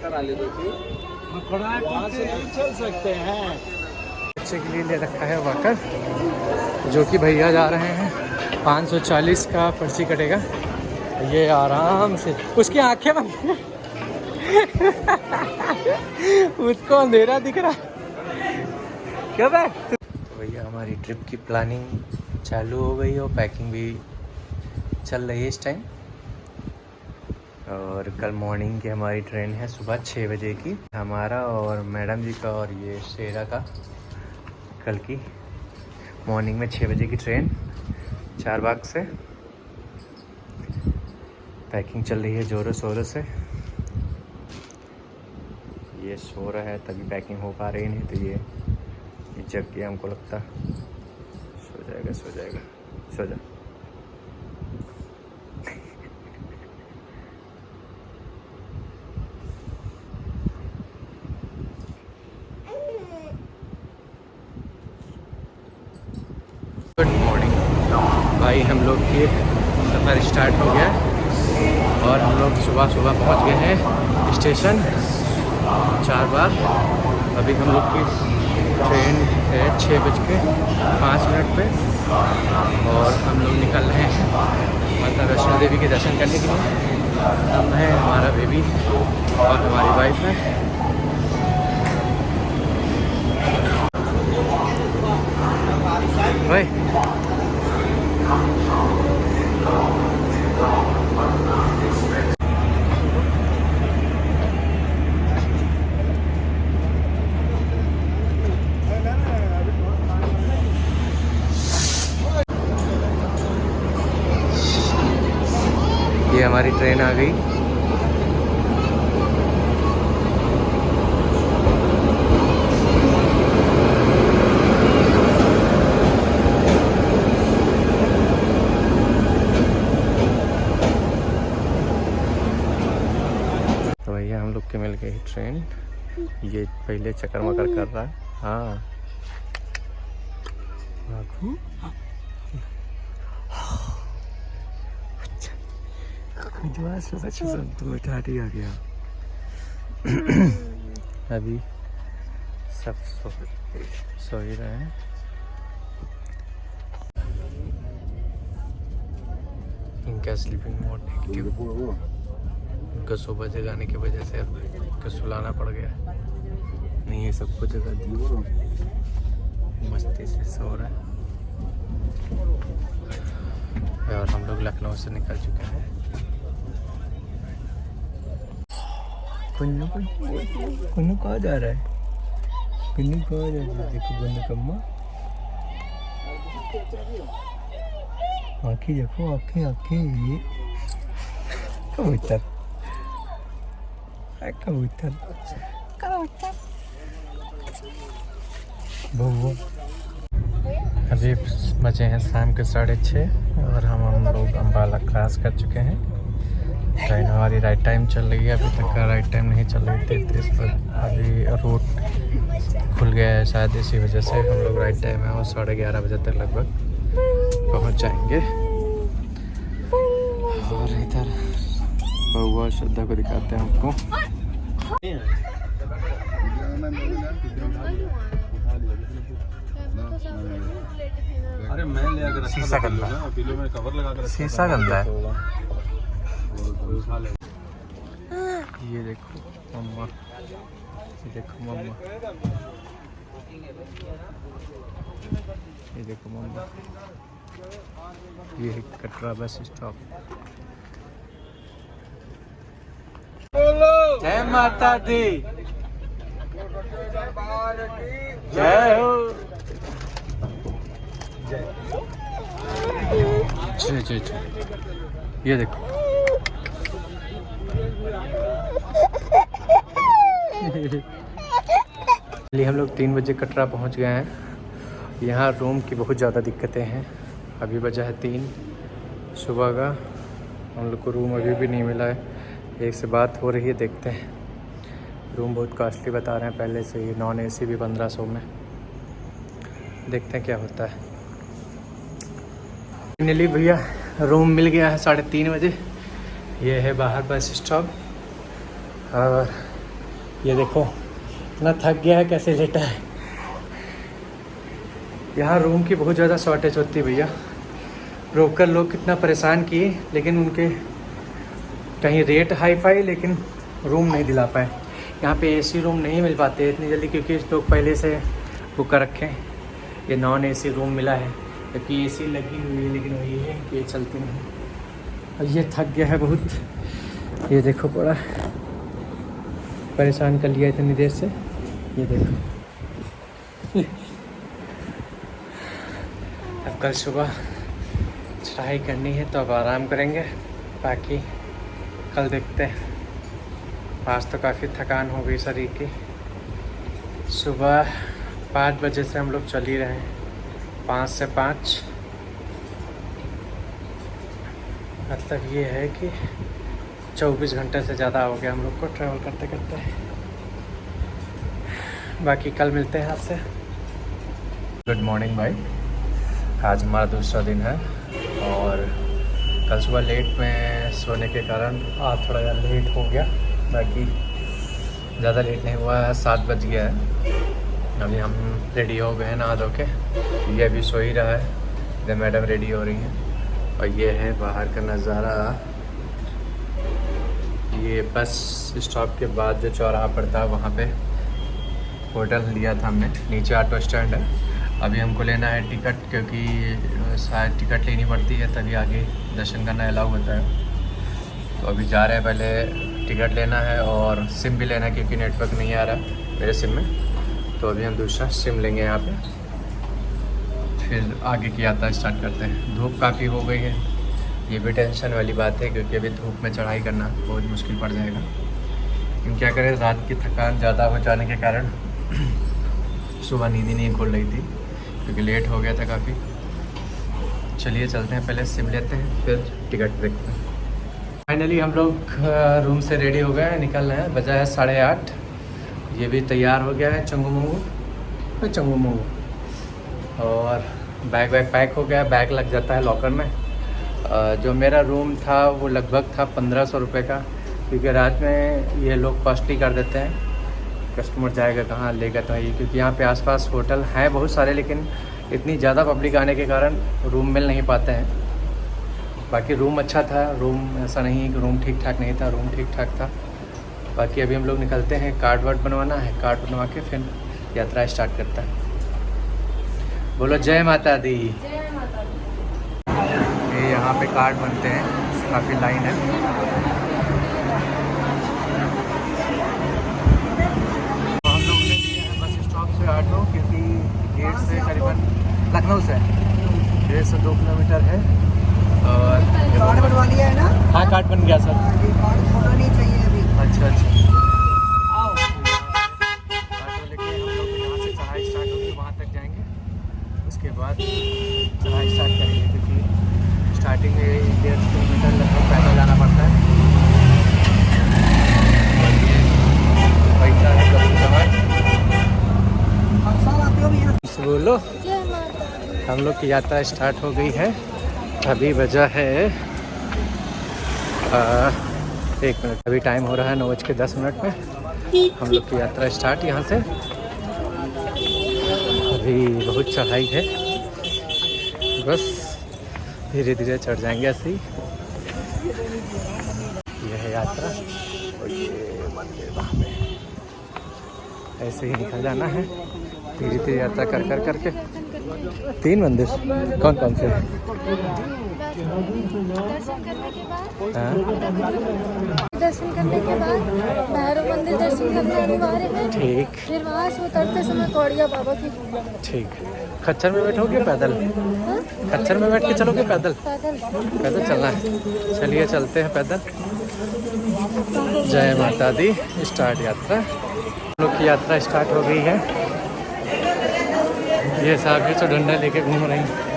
करा ले वहाँ से नहीं चल सकते हैं। बच्चे के लिए ले रखा है वॉकर, जो कि भैया जा रहे हैं। 540 का पर्ची कटेगा। ये आराम से, उसकी आंखें बंद उसको अंधेरा दिख रहा है क्या बात। भैया हमारी ट्रिप की प्लानिंग चालू हो गई और पैकिंग भी चल रही है इस टाइम। और कल मॉर्निंग की हमारी ट्रेन है सुबह 6 बजे की, हमारा और मैडम जी का और ये शेरा का। कल की मॉर्निंग में 6 बजे की ट्रेन चारबाग से। पैकिंग चल रही है ज़ोरों शोरों से। ये सो रहा है तभी पैकिंग हो पा रही, नहीं तो ये जग गया हमको लगता। सो जाएगा सो जाएगा, सो जा। गुड मॉर्निंग भाई, हम लोग की सफ़र स्टार्ट हो गया और हम लोग सुबह सुबह पहुंच गए हैं स्टेशन चारबाग। अभी हम लोग की ट्रेन है 6:05 पे और हम लोग निकल रहे हैं माता वैष्णो देवी के दर्शन करने के लिए। हम हैं, हमारा बेबी और हमारी वाइफ है। भाई ये हमारी ट्रेन आ गई। तो भैया हम लोग के मिल गई ट्रेन। ये पहले चक्कर मकर कर रहा है। हाँ बैठा दिया गया। अभी सब सो ही रहे हैं। इनका स्लीपिंग मोड एक्टिव, उनका सुबह जगाने की वजह से अब उनको सुलाना पड़ गया। नहीं ये सबको जगा दी, मस्ती से सो रहा है। और हम लोग लखनऊ से निकल चुके हैं। कुन्नू कहाँ जा रहा है? कुन्नू कहाँ जा रहा है? देखो बंद कम्मा, आँखें देखो, आँखें आँखें। ये कबूतर, कबूतर कबूतर बहुआ। अभी बजे हैं शाम के 6:30 और हम लोग अम्बाला क्रॉस कर चुके हैं। ट्रेन हमारी राइट टाइम चल रही है, अभी तक का राइट टाइम नहीं चल रही थी। तो इस पर अभी रूट खुल गया है शायद, इसी वजह से हम लोग राइट टाइम है और 11:30 बजे तक लगभग पहुंच जाएंगे। और इधर बहुआ श्रद्धा को दिखाते हैं आपको। अरे मैं ले आकर शीशा गंदा, पीलो में कवर लगा कर शीशा गंदा है। ये देखो मम्मा, ये देखो मम्मा, ये देखो मम्मा। ये है कटरा बस स्टॉप। जय माता दी, जय हो। जय जय जय। ये देखो हम लोग 3 बजे कटरा पहुंच गए हैं। यहाँ रूम की बहुत ज़्यादा दिक्कतें हैं। अभी बजा है 3 सुबह का, हम लोग को रूम अभी भी नहीं मिला है। एक से बात हो रही है, देखते हैं। रूम बहुत कॉस्टली बता रहे हैं पहले से ही, नॉन AC भी 1500 में। देखते हैं क्या होता है। फाइनली भैया रूम मिल गया है 3:30 बजे। ये है बाहर बस स्टॉप और ये देखो इतना थक गया है, कैसे लेटा है। यहाँ रूम की बहुत ज़्यादा शॉर्टेज होती है भैया। ब्रोकर लोग कितना परेशान किए, लेकिन उनके कहीं रेट हाई फाई, लेकिन रूम नहीं दिला पाए। यहाँ पे एसी रूम नहीं मिल पाते इतनी जल्दी, क्योंकि लोग पहले से बुक कर रखे हैं। ये नॉन एसी रूम मिला है, क्योंकि एसी लगी हुई है, लेकिन वही है कि ये चलती नहीं। और ये थक गया है बहुत। ये देखो बड़ा परेशान कर लिया इतनी देर से। ये देखो अब कल सुबह चढ़ाई करनी है तो अब आराम करेंगे, बाकी कल देखते हैं। आज तो काफ़ी थकान हो गई शरीर की। सुबह 5 बजे से हम लोग चल ही रहे हैं, 5 से 5। मतलब ये है कि 24 घंटे से ज़्यादा हो गया हम लोग को ट्रैवल करते करते। बाकी कल मिलते हैं आपसे। गुड मॉर्निंग भाई, आज हमारा दूसरा दिन है और कल सुबह लेट में सोने के कारण आज थोड़ा लेट हो गया। बाकी ज़्यादा लेट नहीं हुआ है, 7 बज गया है। अभी हम रेडी हो गए हैं नहा धो के। ये अभी सो ही रहा है, इधर मैडम रेडी हो रही हैं। और ये है बाहर का नज़ारा। ये बस स्टॉप के बाद जो चौराहा पड़ता है वहाँ पे होटल लिया था हमने, नीचे ऑटो स्टैंड है। अभी हमको लेना है टिकट, क्योंकि शायद टिकट लेनी पड़ती है तभी आगे दर्शन करना अलाउ होता है। तो अभी जा रहे हैं, पहले टिकट लेना है और सिम भी लेना है, क्योंकि नेटवर्क नहीं आ रहा मेरे सिम में। तो अभी हम दूसरा सिम लेंगे यहाँ पे, फिर आगे की यात्रा स्टार्ट करते हैं। धूप काफ़ी हो गई है, ये भी टेंशन वाली बात है, क्योंकि अभी धूप में चढ़ाई करना बहुत मुश्किल पड़ जाएगा। लेकिन क्या करें, रात की थकान ज़्यादा हो जाने के कारण सुबह नींद ही नहीं खुल रही थी, क्योंकि लेट हो गया था काफ़ी। चलिए चलते हैं, पहले सिम लेते हैं फिर टिकट देखते हैं। फाइनली हम लोग रूम से रेडी हो गए हैं, निकल रहे हैं। बजा है 8:30। ये भी तैयार हो गया है, चंगू मंगू। और बैग पैक हो गया, बैग लग जाता है लॉकर में। जो मेरा रूम था वो लगभग था 1500 रुपये का, क्योंकि रात में ये लोग कॉस्टली कर देते हैं। कस्टमर जाएगा कहाँ, लेगा तो ये, क्योंकि यहाँ पे आसपास होटल हैं बहुत सारे, लेकिन इतनी ज़्यादा पब्लिक आने के कारण रूम मिल नहीं पाते हैं। बाकी रूम अच्छा था, रूम ऐसा नहीं है कि रूम ठीक ठाक नहीं था, रूम ठीक ठाक था। बाकी अभी हम लोग निकलते हैं, कार्ड वार्ड बनवाना है, कार्ड बनवा के फिर यात्रा स्टार्ट करता है। बोलो जय माता दी। ये यहाँ पे कार्ड बनते हैं, काफ़ी लाइन है। तो हम लोग ने लिए हैं बस स्टॉप से ऑटो, क्योंकि गेट से करीबन लखनऊ से 1.5 से 2 किलोमीटर है। और कार्ड बनवा लिया है ना? हाँ कार्ड बन गया सर। कार्ड फोटो नहीं चाहिए अभी। अच्छा। आओ। ऑटो लेके हम लोग यहाँ से चढ़ाई स्टार्ट होगी, वहाँ तक जाएंगे। उसके बाद चढ़ाई स्टार्ट करेंगे, क्योंकि स्टार्टिंग में 1.5 किलोमीटर लगभग पैदल जाना पड़ता है। और ये बैठा है बोलो। हम लोग की यात्रा स्टार्ट हो गई है। अभी बजा है 1 मिनट, अभी टाइम हो रहा है 9:10 में। हम लोग की यात्रा स्टार्ट यहाँ से। अभी बहुत चढ़ाई है, बस धीरे धीरे चढ़ जाएंगे ऐसे ही। यह है यात्रा और ये मंदिर वहाँ पे। ऐसे ही निकल जाना है धीरे धीरे यात्रा कर करके। 3 मंदिर कौन कौन से? दर्शन करने के बाद भैरव मंदिर दर्शन करना अनिवार्य है। ठीक। फिर वहाँ से उतरते समय कौड़िया बाबा की। ठीक। खच्चर में बैठोगे पैदल? खच्चर में बैठ के चलोगे पैदल? पैदल चलना है। चलिए चलते हैं पैदल। जय माता दी। स्टार्ट यात्रा। हम लोग की यात्रा स्टार्ट हो गई है। ये साहब भी तो डंडा लेके घूम रहे हैं।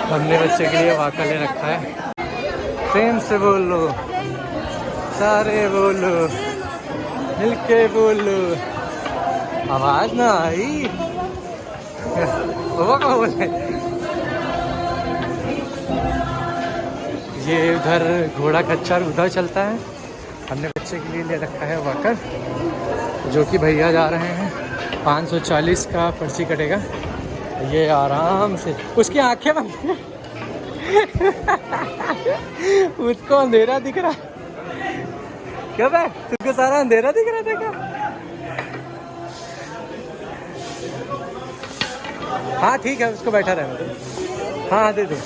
हमने बच्चे के लिए वाका ले रखा है। प्रेम से बोलो, सारे बोलो, मिलके बोलो। आवाज ना आई वो क्या बोले। ये उधर घोड़ा खच्चर उधर चलता है हमने बच्चे के लिए ले रखा है वॉकर, जो कि भैया जा रहे हैं 540 का पर्ची कटेगा। ये आराम से, उसकी आंखें बंद उसको अंधेरा दिख रहा है। क्या भाई, तुझको सारा अंधेरा दिख रहा था क्या? हाँ ठीक है, उसको बैठा रहने दो। हाँ दे दो,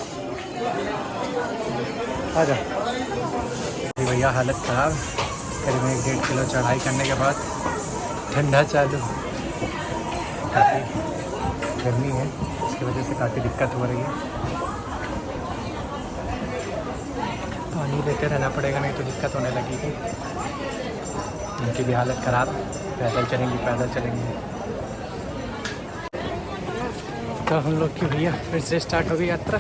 आ जा। भैया हालत ख़राब, करीब 1-1.5 किलो चढ़ाई करने के बाद ठंडा चालू, काफ़ी गर्मी है, इसकी वजह से काफ़ी दिक्कत हो रही है। पानी लेते रहना पड़ेगा, नहीं तो दिक्कत होने लगेगी। उनकी भी हालत ख़राब, पैदल चलेंगे। तो हम लोग की भैया फिर से स्टार्ट हो गई यात्रा।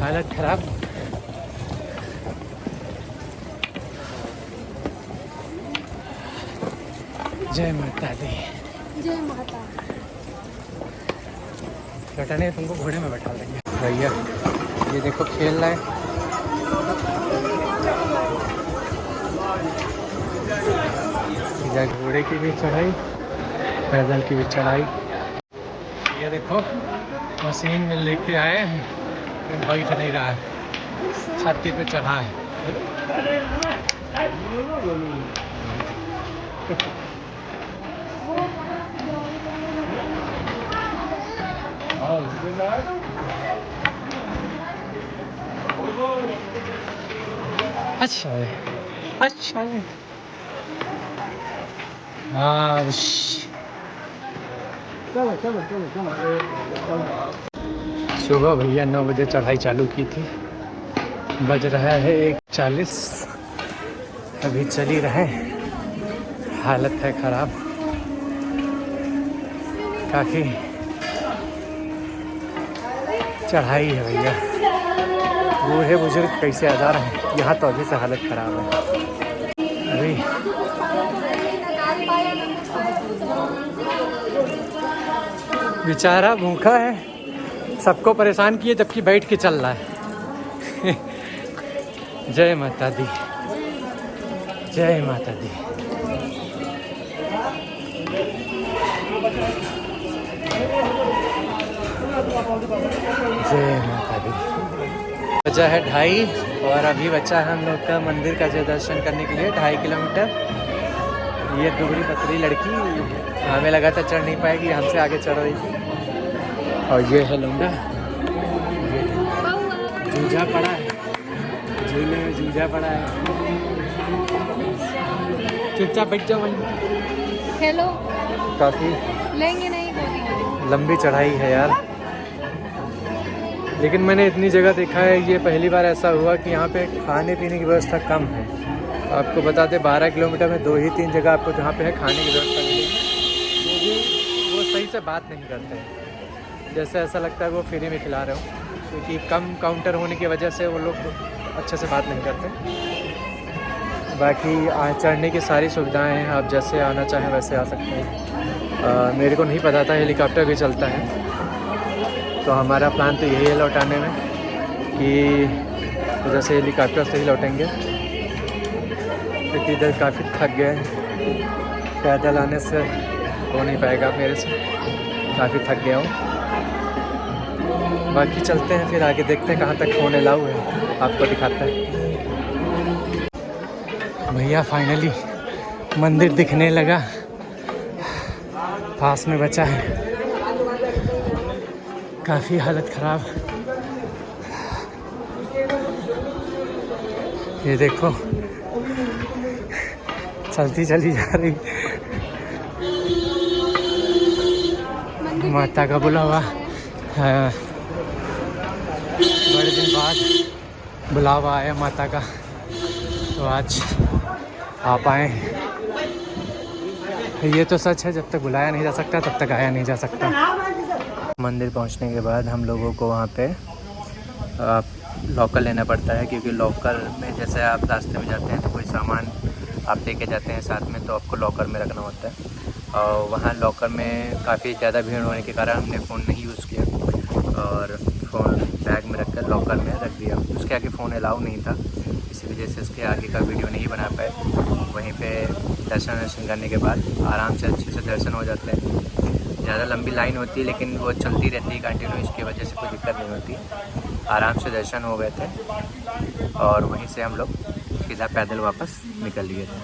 हालत ख़राब। जय माता दी। जय माता। बैठाने तुमको घोड़े में बैठा देंगे भैया। ये देखो खेल रहा है। इधर घोड़े की भी चढ़ाई, पैदल की भी चढ़ाई। ये देखो मशीन में लेके आए हैं, बैठ नहीं रहा है, छाती पे चढ़ा है। अच्छा है, अच्छा है। हाँ सुबह भैया 9 बजे चढ़ाई चालू की थी, बज रहा है 1:40, अभी चल ही रहे। हालत है ख़राब, काफ़ी चढ़ाई है भैया। बूढ़े बुजुर्ग कैसे आ जा रहे हैं, यहाँ तो अभी से हालत ख़राब है। अभी बेचारा भूखा है, सबको परेशान किए जबकि बैठ के चल रहा है। जय माता दी, जय माता दी। जय माता दी। बचा है 2.5 और अभी बचा है हम लोग का मंदिर का जो दर्शन करने के लिए 2.5 किलोमीटर। ये दुबड़ी पतली लड़की, हमें लगा था चढ़ नहीं पाएगी, हमसे आगे चढ़ रही थी। और ये है लौंडा, जूझा पड़ा है, झूले में जूझा पड़ा है। चुपचाप बैठ जाओ वहीं। हेलो, काफ़ी लेंगे नहीं गोदी। लंबी चढ़ाई है यार, लेकिन मैंने इतनी जगह देखा है, ये पहली बार ऐसा हुआ कि यहाँ पे खाने पीने की व्यवस्था कम है। आपको बता दें 12 किलोमीटर में 2 ही 3 जगह आपको जहाँ पे है खाने की व्यवस्था मिलेगी, वो सही से बात नहीं करते हैं। जैसे ऐसा लगता है वो फ्री में खिला रहे हो, क्योंकि कम काउंटर होने की वजह से वो लोग अच्छे से बात नहीं करते। बाकी चढ़ने की सारी सुविधाएं हैं, आप जैसे आना चाहें वैसे आ सकते हैं। मेरे को नहीं पता था हेलीकॉप्टर भी चलता है, तो हमारा प्लान तो यही है लौटाने में कि उधर से हेलीकॉप्टर से ही लौटेंगे, क्योंकि इधर काफ़ी थक गए, पैदल आने से हो नहीं पाएगा मेरे से, काफ़ी थक गया हूँ। बाकी चलते हैं फिर आगे, देखते हैं कहाँ तक फोन अलाउ है, आपको दिखाता है। भैया फाइनली मंदिर दिखने लगा, पास में बचा है। काफ़ी हालत ख़राब, ये देखो चलती चली जा रही, माता का बुलावा है। बड़े दिन बाद बुलावा आया माता का, तो आज आप आए। ये तो सच है, जब तक बुलाया नहीं जा सकता तब तक आया नहीं जा सकता। मंदिर पहुंचने के बाद हम लोगों को वहाँ पे लॉकर लेना पड़ता है, क्योंकि लॉकर में जैसे आप रास्ते में जाते हैं तो कोई सामान आप लेके जाते हैं साथ में, तो आपको लॉकर में रखना होता है। और वहाँ लॉकर में काफ़ी ज़्यादा भीड़ होने के कारण हमने फ़ोन नहीं यूज़ किया और फ़ोन बैग में रखकर लॉकर में रख दिया। उसके आगे फ़ोन अलाउ नहीं था, इसी वजह से इसके आगे का वीडियो नहीं बना पाए। वहीं पे दर्शन करने के बाद आराम से अच्छे से दर्शन हो जाते हैं। ज़्यादा लंबी लाइन होती है लेकिन वो चलती रहती है कंटिन्यू, इसकी वजह से कोई दिक्कत नहीं होती। आराम से दर्शन हो गए थे और वहीं से हम लोग सीधा पैदल वापस निकल लिए थे।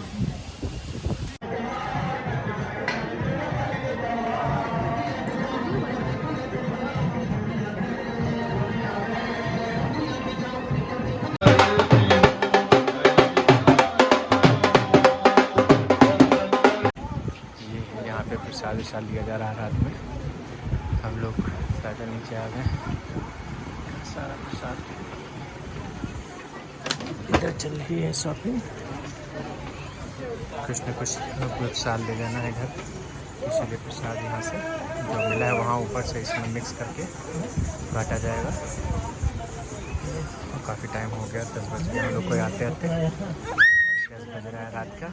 प्रसाद विसाद लिया जा रहा है रात में। हम लोग पैदल नीचे आ गए। सारा प्रसाद इधर चल रही है शॉपिंग। कुछ न कुछ प्रसाद ले जाना है घर, इसीलिए प्रसाद यहाँ से जो मिला है वहाँ ऊपर से इसमें मिक्स करके काटा जाएगा। तो काफ़ी टाइम हो गया, 10 बज गए हम लोग को आते आते। 10 बज रहा है रात का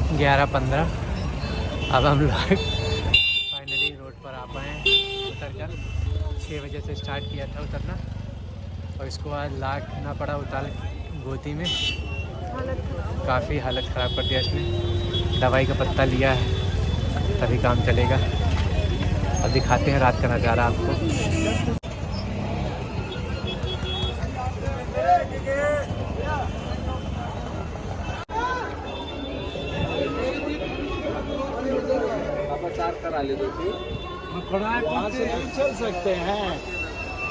11:15। अब हम लोग फाइनली रोड पर आ पाए हैं। उतर कर 6 बजे से स्टार्ट किया था उतरना और इसको आज लाना पड़ा उताल गोदी में। काफ़ी हालत ख़राब कर दिया इसने। दवाई का पत्ता लिया है तभी काम चलेगा। अब दिखाते हैं रात का नज़ारा आपको। करा ले दो फिर। खड़ा है, वहाँ से नहीं चल सकते हैं।